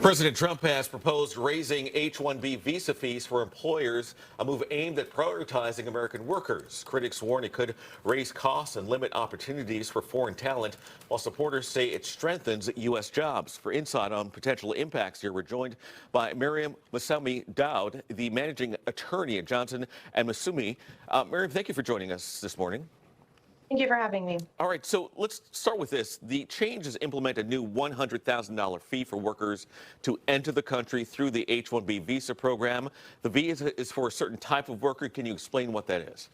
President Trump has proposed raising H-1B visa fees for employers, a move aimed at prioritizing American workers. Critics warn it could raise costs and limit opportunities for foreign talent, while supporters say it strengthens U.S. jobs. For insight on potential impacts here, we're joined by Mariam Masumi Daud, the managing attorney at Johnson and Masumi. Mariam, thank you for joining us this morning. Thank you for having me. All right, so let's start with this. The changes implement a new $100,000 fee for workers to enter the country through the H-1B visa program. The visa is for a certain type of worker. Can you explain what that is?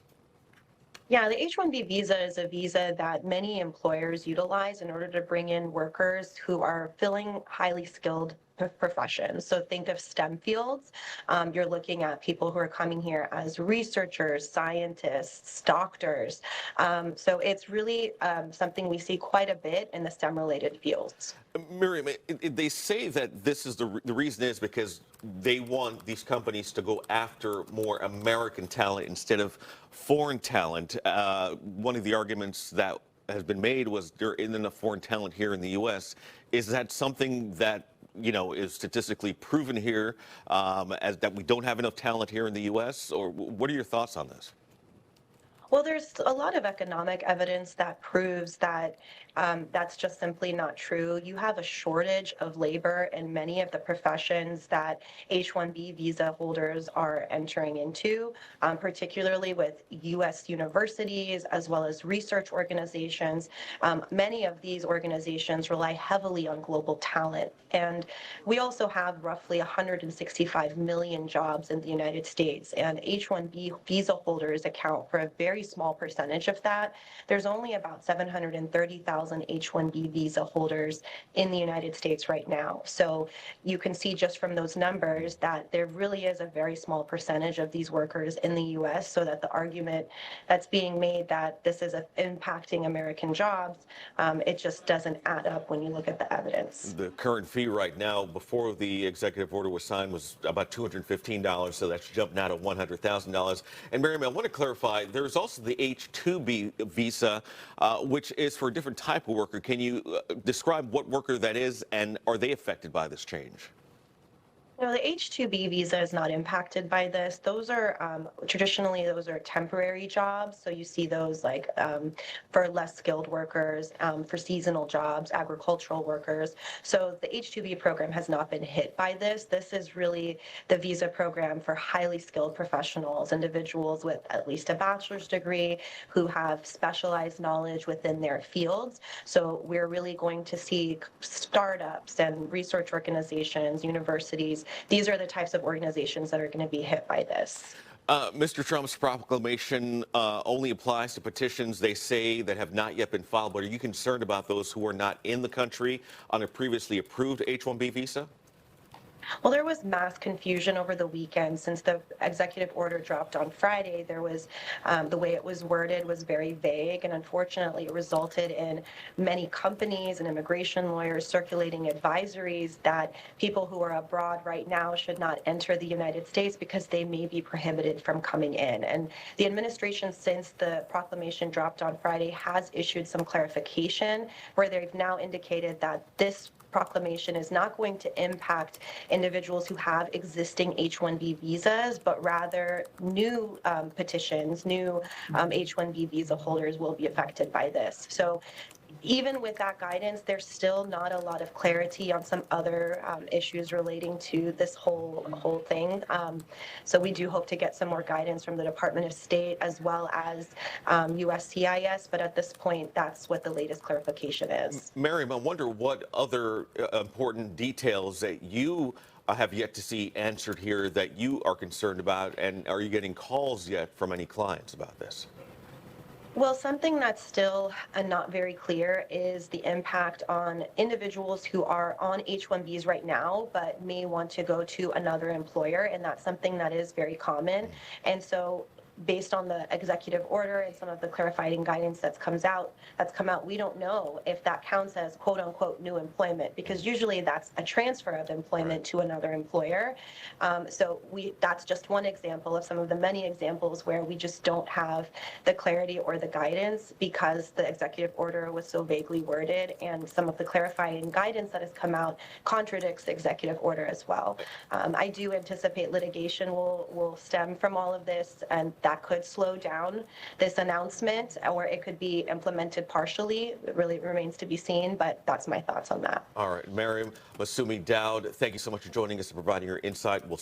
Yeah, the H-1B visa is a visa that many employers utilize in order to bring in workers who are filling highly skilled professions. So think of STEM fields. You're looking at people who are coming here as researchers, scientists, doctors. So it's really something we see quite a bit in the STEM-related fields. Miriam, they say that this is the reason is because they want these companies to go after more American talent instead of foreign talent. One of the arguments that has been made was there isn't enough foreign talent here in the U.S. Is that something that is statistically proven here, as that we don't have enough talent here in the U.S., or what are your thoughts on this? Well, there's a lot of economic evidence that proves that that's just simply not true. You have a shortage of labor in many of the professions that H-1B visa holders are entering into, particularly with U.S. universities as well as research organizations. Many of these organizations rely heavily on global talent. And we also have roughly 165 million jobs in the United States, and H-1B visa holders account for a very small percentage of that. There's only about 730,000 H-1B visa holders in the United States right now. So you can see just from those numbers that there really is a very small percentage of these workers in the U.S., so that the argument that's being made that this is impacting American jobs, it just doesn't add up when you look at the evidence. The current fee right now, before the executive order was signed, was about $215, so that's jumped now to $100,000. And Mariam, I want to clarify, there's also the H-2B visa, which is for a different type of worker. Can you describe what worker that is, and are they affected by this change? No, the H-2B visa is not impacted by this. Those are traditionally those are temporary jobs. So you see those like for less skilled workers, for seasonal jobs, agricultural workers. So the H-2B program has not been hit by this. This is really the visa program for highly skilled professionals, individuals with at least a bachelor's degree who have specialized knowledge within their fields. So we're really going to see startups and research organizations, universities. These are the types of organizations that are going to be hit by this. Mr. Trump's proclamation only applies to petitions, they say, that have not yet been filed. But are you concerned about those who are not in the country on a previously approved H-1B visa? Well, there was mass confusion over the weekend since the executive order dropped on Friday. There was the way it was worded was very vague, and unfortunately it resulted in many companies and immigration lawyers circulating advisories that people who are abroad right now should not enter the United States because they may be prohibited from coming in. And the administration, since the proclamation dropped on Friday, has issued some clarification where they've now indicated that this proclamation is not going to impact individuals who have existing H-1B visas, but rather new petitions, new H-1B visa holders will be affected by this. So even with that guidance, there's still not a lot of clarity on some other issues relating to this whole thing. So we do hope to get some more guidance from the Department of State as well as USCIS, but at this point, that's what the latest clarification is. Mariam, I wonder what other important details that you have yet to see answered here that you are concerned about, and are you getting calls yet from any clients about this? Well, something that's still not very clear is the impact on individuals who are on H-1Bs right now, but may want to go to another employer, and that's something that is very common. And so based on the executive order and some of the clarifying guidance that's come out, we don't know if that counts as quote unquote new employment, because usually that's a transfer of employment to another employer. That's just one example of some of the many examples where we just don't have the clarity or the guidance because the executive order was so vaguely worded, and some of the clarifying guidance that has come out contradicts the executive order as well. I do anticipate litigation will stem from all of this, and that could slow down this announcement, or it could be implemented partially. It really remains to be seen, but that's my thoughts on that. All right, Mariam Masumi Daud, thank you so much for joining us and providing your insight. We'll